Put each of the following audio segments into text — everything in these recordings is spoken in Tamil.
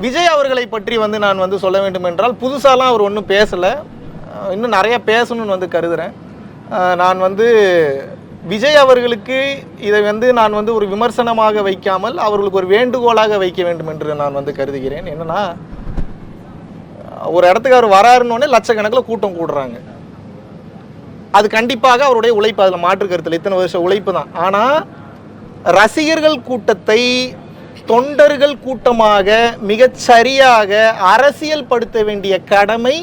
விஜய் அவர்களை பற்றி வந்து நான் வந்து சொல்ல வேண்டும் என்றால் புதுசாலாம் அவர் ஒன்றும் பேசலை, இன்னும் நிறையா பேசணும்னு வந்து கருதுகிறேன். நான் வந்து விஜய் அவர்களுக்கு இதை வந்து நான் வந்து ஒரு விமர்சனமாக வைக்காமல் அவர்களுக்கு ஒரு வேண்டுகோளாக வைக்க வேண்டும் என்று நான் வந்து கருதுகிறேன். என்னென்னா, ஒரு இடத்துக்கு அவர் வராருன்னொடனே லட்சக்கணக்கில் கூட்டம் கூடுறாங்க. அது கண்டிப்பாக அவருடைய உழைப்பு, அதில் மாற்று கருத்தில் இத்தனை வருஷம் உழைப்பு தான். ஆனால் ரசிகர்கள் கூட்டத்தை தொண்டர்கள் கூட்டமாக மிகச்சரியாக அரசியல் படுத்த வேண்டிய கடமை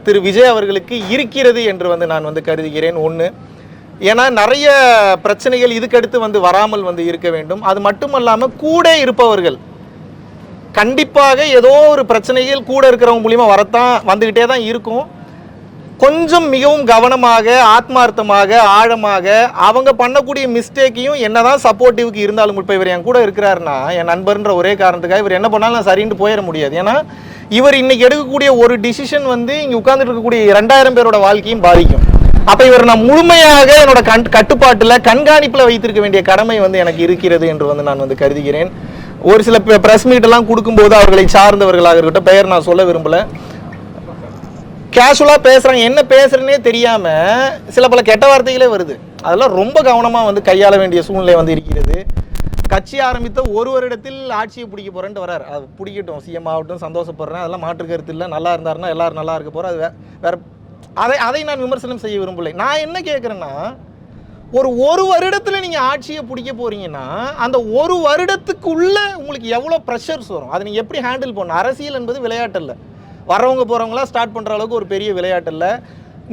திரு விஜய் அவர்களுக்கு இருக்கிறது என்று வந்து நான் வந்து கருதுகிறேன். ஒன்று, ஏன்னா நிறைய பிரச்சனைகள் இதுக்கடுத்து வந்து வராமல் வந்து இருக்க வேண்டும். அது மட்டுமல்லாமல் கூட இருப்பவர்கள் கண்டிப்பாக ஏதோ ஒரு பிரச்சனைகள் கூட இருக்கிறவங்க மூலிமா வந்துக்கிட்டே தான் இருக்கும். கொஞ்சம் மிகவும் கவனமாக, ஆத்மார்த்தமாக, ஆழமாக அவங்க பண்ணக்கூடிய மிஸ்டேக்கையும் என்னதான் சப்போர்ட்டிவ்க்கு இருந்தாலும், இப்போ இவர் என் கூட இருக்கிறாருன்னா என் நண்பர்ன்ற ஒரே காரணத்துக்காக இவர் என்ன பண்ணாலும் நான் சரின்னு போயிட முடியாது. ஏன்னா இவர் இன்னைக்கு எடுக்கக்கூடிய ஒரு டிசிஷன் வந்து இங்கே உட்கார்ந்துட்டு இருக்கக்கூடிய 2000 பேரோட வாழ்க்கையும் பாதிக்கும். அப்போ இவர் நான் முழுமையாக என்னோட கட்டுப்பாட்டில் கண்காணிப்பில் வைத்திருக்க வேண்டிய கடமை வந்து எனக்கு இருக்கிறது என்று வந்து நான் வந்து கருதுகிறேன். ஒரு சில ப்ரெஸ் மீட்டெல்லாம் கொடுக்கும்போது அவர்களை சார்ந்தவர்களாக இருக்கட்டும், பெயர் நான் சொல்ல விரும்பலை, கேஷுவலாக பேசுகிறாங்க, என்ன பேசுகிறேன்னே தெரியாமல் சில பல கெட்ட வார்த்தைகளே வருது. அதெல்லாம் ரொம்ப கவனமாக வந்து கையாள வேண்டிய சூழ்நிலை வந்து இருக்கிறது. கட்சி ஆரம்பித்த ஒரு வருடத்தில் ஆட்சியை பிடிக்க போகிறேன்ட்டு வரார். அது பிடிக்கட்டும், சிஎம் ஆகட்டும், சந்தோஷப்படுறேன், அதெல்லாம் மாற்று கருத்து இல்லை. நல்லா இருந்தாருன்னா எல்லோரும் நல்லா இருக்க போகிறோம். அது வேறு அதை நான் விமர்சனம் செய்ய விரும்பலை. நான் என்ன கேட்குறேன்னா, ஒரு வருடத்தில் நீங்கள் ஆட்சியை பிடிக்க போகிறீங்கன்னா அந்த ஒரு வருடத்துக்குள்ளே உங்களுக்கு எவ்வளோ ப்ரெஷர்ஸ் வரும், அதை நீங்கள் எப்படி ஹேண்டில் பண்ணணும்? அரசியல் என்பது விளையாட்டு இல்லை, வரவங்க போகிறவங்களாம் ஸ்டார்ட் பண்ணுற அளவுக்கு ஒரு பெரிய விளையாட்டு இல்லை.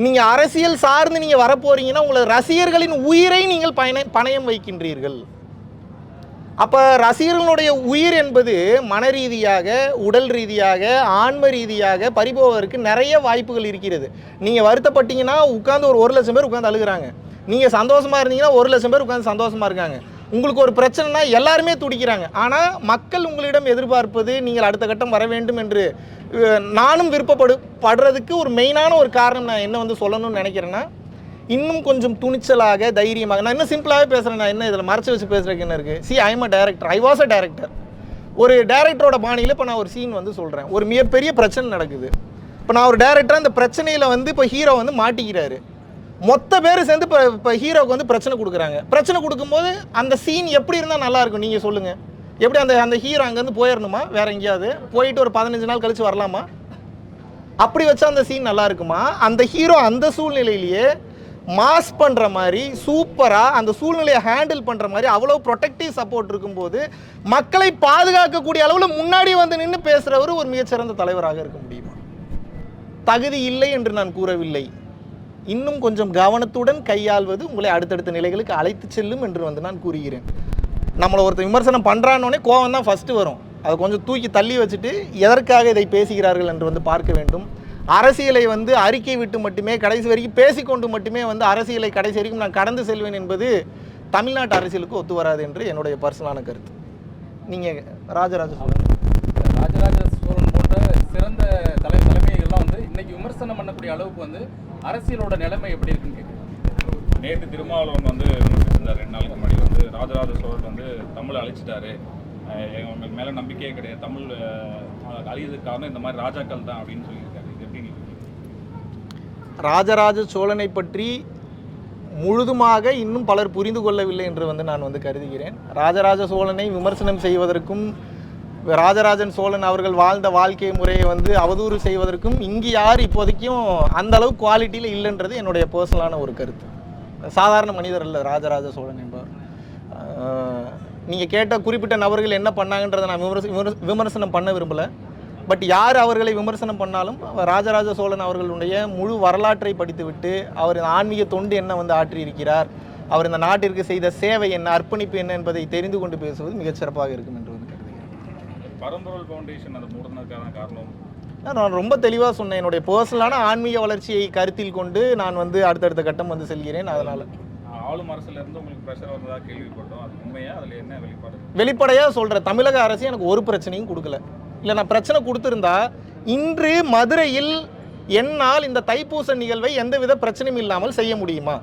நீங்கள் அரசியல் சார்ந்து நீங்கள் வரப்போகிறீங்கன்னா உங்களை ரசிகர்களின் உயிரை நீங்கள் பணயம் வைக்கின்றீர்கள். அப்போ ரசிகர்களுடைய உயிர் என்பது மன ரீதியாக, உடல் ரீதியாக, ஆன்ம ரீதியாக பறிபோவதற்கு நிறைய வாய்ப்புகள் இருக்கிறது. நீங்கள் வருத்தப்பட்டீங்கன்னா உட்காந்து ஒரு 1,00,000 பேர் உட்காந்து அழுகிறாங்க. நீங்கள் சந்தோஷமாக இருந்தீங்கன்னா 1,00,000 பேர் உட்காந்து சந்தோஷமாக இருக்காங்க. உங்களுக்கு ஒரு பிரச்சனைனா எல்லாருமே துடிக்கிறாங்க. ஆனால் மக்கள் உங்களிடம் எதிர்பார்ப்பது நீங்கள் அடுத்த கட்டம் வர வேண்டும் என்று நானும் விருப்பப்படுறதுக்கு ஒரு மெயினான ஒரு காரணம் நான் என்ன வந்து சொல்லணும்னு நினைக்கிறேன்னா, இன்னும் கொஞ்சம் துணிச்சலாக, தைரியமாக, நான் இன்னும் சிம்பிளாகவே பேசுகிறேன், நான் என்ன இதில் மறைச்சி வச்சு பேசுகிறதுக்கு என்ன இருக்குது? I am a director, I was a director. ஒரு டைரக்டரோட பாணியில் இப்போ நான் ஒரு சீன் வந்து சொல்கிறேன், ஒரு மிகப்பெரிய பிரச்சனை நடக்குது. இப்போ நான் ஒரு டைரக்டராக அந்த பிரச்சனையில் வந்து இப்போ ஹீரோ வந்து மாட்டிக்கிறாரு. மொத்த பேர் சேர்ந்து இப்போ ஹீரோவுக்கு வந்து பிரச்சனை கொடுக்குறாங்க. பிரச்சனை கொடுக்கும்போது அந்த சீன் எப்படி இருந்தால் நல்லாயிருக்கும் நீங்கள் சொல்லுங்கள்? எப்படி அந்த ஹீரோ அங்கேருந்து போயிடணுமா, வேறு எங்கேயாவது போயிட்டு ஒரு 15 நாள் கழித்து வரலாமா? அப்படி வச்சா அந்த சீன் நல்லா இருக்குமா? அந்த ஹீரோ அந்த சூழ்நிலையிலேயே மாஸ் பண்ணுற மாதிரி சூப்பராக அந்த சூழ்நிலையை ஹேண்டில் பண்ணுற மாதிரி அவ்வளோ ப்ரொடெக்டிவ் சப்போர்ட் இருக்கும்போது மக்களை பாதுகாக்கக்கூடிய அளவில் முன்னாடி வந்து நின்று பேசுகிறவர் ஒரு மிகச்சிறந்த தலைவராக இருக்க முடியுமா? தகுதி இல்லை என்று நான் கூறவில்லை. இன்னும் கொஞ்சம் கவனத்துடன் கையாள்வது உங்களை அடுத்தடுத்த நிலைகளுக்கு அழைத்து செல்லும் என்று வந்து நான் கூறுகிறேன். நம்மளை ஒருத்தர் விமர்சனம் பண்ணுறான்னொடனே கோவம் தான் ஃபஸ்ட்டு வரும். அதை கொஞ்சம் தூக்கி தள்ளி வச்சுட்டு எதற்காக இதை பேசுகிறார்கள் என்று வந்து பார்க்க வேண்டும். அரசியலை வந்து அறிக்கை விட்டு மட்டுமே கடைசி வரைக்கும் பேசிக்கொண்டு மட்டுமே வந்து அரசியலை கடைசி வரைக்கும் நான் கடந்து செல்வேன் என்பது தமிழ்நாட்டு அரசியலுக்கு ஒத்து வராது என்று என்னுடைய பர்சனலான கருத்து. நீங்கள் ராஜராஜ சோழன் போன்ற சிறந்த தலைமைகள்லாம் வந்து இன்னைக்கு விமர்சனம் பண்ணக்கூடிய அளவுக்கு வந்து அரசியலோட நிலைமை எப்படி இருக்குன்னு கேட்குறேன். நேற்று திருமாவளவன் வந்து விமர்சிச்சிருந்தார். 2 நாளுக்கு முன்னாடி வந்து ராஜராஜ சோழன் வந்து தமிழை அழிச்சிட்டாரு, எங்களுக்கு மேலே நம்பிக்கையே கிடையாது, தமிழ் அழியதுக்கு காரணம் இந்த மாதிரி ராஜாக்கள் தான் அப்படின்னு சொல்லியிருக்காரு. இது எப்படி நீங்கள்? ராஜராஜ சோழனை பற்றி முழுதுமாக இன்னும் பலர் புரிந்து கொள்ளவில்லை என்று வந்து நான் வந்து கருதுகிறேன். ராஜராஜ சோழனை விமர்சனம் செய்வதற்கும் ராஜராஜன் சோழன் அவர்கள் வாழ்ந்த வாழ்க்கை முறையை வந்து அவதூறு செய்வதற்கும் இங்கே யார் இப்போதைக்கும் அந்த அளவு குவாலிட்டியில் இல்லைன்றது என்னுடைய பர்சனலான ஒரு கருத்து. சாதாரண மனிதர் அல்ல ராஜராஜ சோழன் என்பவர். நீங்கள் கேட்ட குறிப்பிட்ட நபர்கள் என்ன பண்ணாங்கன்றதை நான் விமர்சனம் பண்ண விரும்பலை. பட் யார் அவர்களை விமர்சனம் பண்ணாலும் ராஜராஜ சோழன் அவர்களுடைய முழு வரலாற்றை படித்துவிட்டு அவர் இந்த ஆன்மீக தொண்டு என்ன வந்து ஆற்றியிருக்கிறார், அவர் இந்த நாட்டிற்கு செய்த சேவை என்ன, அர்ப்பணிப்பு என்ன என்பதை தெரிந்து கொண்டு பேசுவது மிகச்சிறப்பாக இருக்கும் என்று வந்து கருதுகிறேன். பரம்பொருள் ஃபவுண்டேஷன் அதை மூடனதுக்கான காரணம் நான் ரொம்ப தெளிவாக சொன்னேன். என்னுடைய பர்சனலான ஆன்மீக வளர்ச்சியை கருத்தில் கொண்டு நான் வந்து அடுத்தடுத்த கட்டம் வந்து செல்கிறேன். அதனால் ஆளும் அரசுலேருந்து உங்களுக்கு ப்ரெஷர் வந்ததாக கேள்விப்பட்டோம். அது உண்மையாக அதில் என்ன வெளிப்பாடு? வெளிப்படையாக சொல்கிறேன், தமிழக அரசு எனக்கு ஒரு பிரச்சனையும் கொடுக்கல. இல்லை நான் பிரச்சனை கொடுத்துருந்தா இன்று மதுரையில் என்னால் இந்த தைப்பூச நிகழ்வை எந்தவித பிரச்சனையும் இல்லாமல் செய்ய முடியுமா?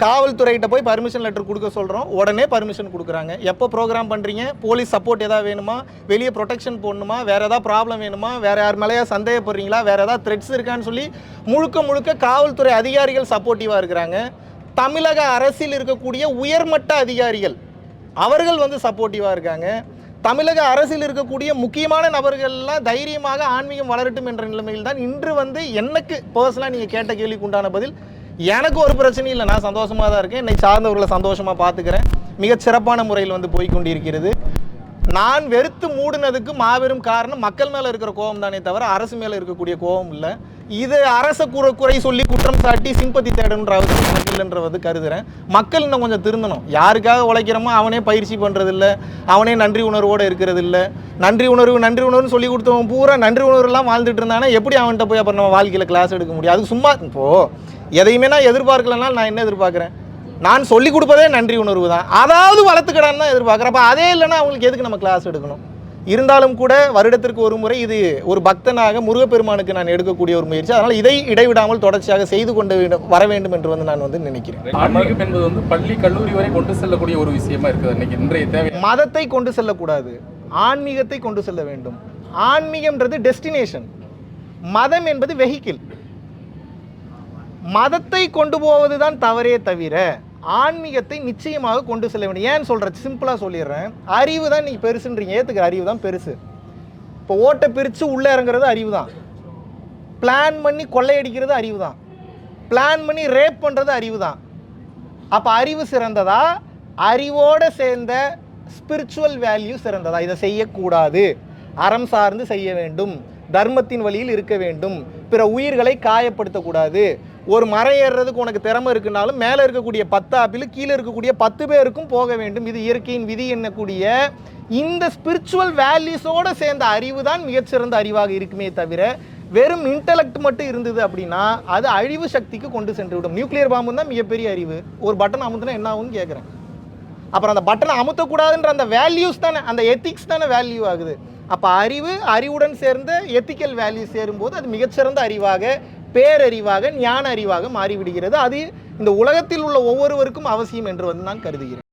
காவல்துறைகிட்ட போய் பர்மிஷன் லெட்டர் கொடுக்க சொல்கிறோம், உடனே பர்மிஷன் கொடுக்குறாங்க. எப்போ ப்ரோக்ராம் பண்ணுறீங்க, போலீஸ் சப்போர்ட் எதாவது வேணுமா, வெளியே ப்ரொடெக்ஷன் போடணுமா, வேறு ஏதாவது ப்ராப்ளம் வேணுமா, வேறு யார் மேலேயா சந்தேகப்படுறீங்களா, வேறு ஏதாவது த்ரெட்ஸ் இருக்கான்னு சொல்லி முழுக்க காவல்துறை அதிகாரிகள் சப்போர்ட்டிவாக இருக்கிறாங்க. தமிழக அரசில் இருக்கக்கூடிய உயர்மட்ட அதிகாரிகள் அவர்கள் வந்து சப்போர்ட்டிவாக இருக்காங்க. தமிழக அரசில் இருக்கக்கூடிய முக்கியமான நபர்கள்லாம் தைரியமாக ஆன்மீகம் வளரட்டும் என்ற நிலைமையில் தான் இன்று வந்து எனக்கு பர்சனலாக நீங்கள் கேட்ட கேள்விக்கு உண்டான பதில், எனக்கு ஒரு பிரச்சனையும் இல்லை, நான் சந்தோஷமாக தான் இருக்கேன். என்னை சார்ந்தவர்களை சந்தோஷமாக பார்த்துக்கிறேன். மிகச் சிறப்பான முறையில் வந்து போய்கொண்டிருக்கிறது. நான் வெறுத்து மூடினதுக்கு மாபெரும் காரணம் மக்கள் மேலே இருக்கிற கோபம் தானே தவிர அரசு மேலே இருக்கக்கூடிய கோபம் இல்லை. இது அரச குறை சொல்லி குற்றம் சாட்டி சிம்பத்தி தேடணுன்ற அவசியம் எனக்கு இல்லைன்றது கருதுகிறேன். மக்கள் இன்னும் கொஞ்சம் திருந்தணும். யாருக்காக உழைக்கிறோமோ அவனே பயிற்சி பண்ணுறதில்ல, அவனே நன்றி உணர்வோடு இருக்கிறது இல்லை. நன்றி உணர்வுன்னு சொல்லி கொடுத்தவன் பூரா நன்றி உணர்வுலாம் வாழ்ந்துட்டு இருந்தானே எப்படி அவன்கிட்ட போய் அப்புறம் நம்ம வாழ்க்கையில் கிளாஸ் எடுக்க முடியும்? அது சும்மா இப்போது எதையுமே நான் எதிர்பார்க்கலனாலும் நான் என்ன எதிர்பார்க்குறேன்? நான் சொல்லிக் கொடுப்பதே நன்றி உணர்வு தான். அதாவது வளர்த்துக்கடான்னு தான் எதிர்பார்க்குறேன். அப்போ அதே இல்லைன்னா அவங்களுக்கு எதுக்கு நம்ம கிளாஸ் எடுக்கணும்? இருந்தாலும் கூட வருடத்திற்கு ஒரு முறை இது ஒரு பக்தனாக முருகப்பெருமானுக்கு நான் எடுக்கக்கூடிய ஒரு முயற்சி. அதனால் இதை இடைவிடாமல் தொடர்ச்சியாக செய்து கொண்டு வர வேண்டும் என்று வந்து நான் வந்து நினைக்கிறேன். ஆன்மீகம் என்பது வந்து பள்ளி கல்லூரி வரை கொண்டு செல்லக்கூடிய ஒரு விஷயமா இருக்குது இன்னைக்கு இன்றைய தேவை. மதத்தை கொண்டு செல்லக்கூடாது, ஆன்மீகத்தை கொண்டு செல்ல வேண்டும். ஆன்மீகம்ன்றது டெஸ்டினேஷன், மதம் என்பது வெஹிக்கிள். மதத்தை கொண்டு போவது தான் தவறே தவிர ஆன்மீகத்தை நிச்சயமாக கொண்டு செல்ல வேண்டும். ஏன்னு சொல்கிறேன், சிம்பிளாக சொல்லிடுறேன். அறிவு தான் நீங்கள் பெருசுன்றீங்க, ஏற்றுக்கிற அறிவு தான் பெருசு. இப்போ ஓட்டை பிரித்து உள்ளே இறங்குறது அறிவு தான், பிளான் பண்ணி கொள்ளையடிக்கிறது அறிவு தான், பிளான் பண்ணி ரேப் பண்ணுறது அறிவு தான். அப்போ அறிவு சிறந்ததா, அறிவோடு சேர்ந்த ஸ்பிரிச்சுவல் வேல்யூ சிறந்ததா? இதை செய்யக்கூடாது, அறம் சார்ந்து செய்ய வேண்டும், தர்மத்தின் வழியில் இருக்க வேண்டும், பிற உயிர்களை காயப்படுத்தக்கூடாது. ஒரு மரம் ஏறுறதுக்கு உனக்கு திறமை இருக்குனாலும் மேலே இருக்கக்கூடிய 10 ஆப்பிள் கீழே இருக்கக்கூடிய 10 பேருக்கும் போக வேண்டும். இது இயற்கையின் விதி என்னக்கூடிய இந்த ஸ்பிரிச்சுவல் வேல்யூஸோடு சேர்ந்த அறிவு தான் மிகச்சிறந்த அறிவாக இருக்குமே தவிர வெறும் இன்டலெக்ட் மட்டும் இருந்தது அப்படின்னா அது அழிவு சக்திக்கு கொண்டு சென்று விடும். நியூக்ளியர் பாம்பு தான் மிகப்பெரிய அறிவு. ஒரு பட்டன் அமுத்துனா என்ன ஆகும்னு கேட்குறேன். அப்புறம் அந்த பட்டனை அமுத்தக்கூடாதுன்ற அந்த வேல்யூஸ் தானே, அந்த எத்திக்ஸ் தானே வேல்யூ ஆகுது. அப்போ அறிவுடன் சேர்ந்த எத்திக்கல் வேல்யூ சேரும்போது அது மிகச்சிறந்த அறிவாக, பேரறிவாக, ஞான அறிவாக மாறிவிடுகிறது. அது இந்த உலகத்தில் உள்ள ஒவ்வொருவருக்கும் அவசியம் என்று வந்து நான் கருதுகிறேன்.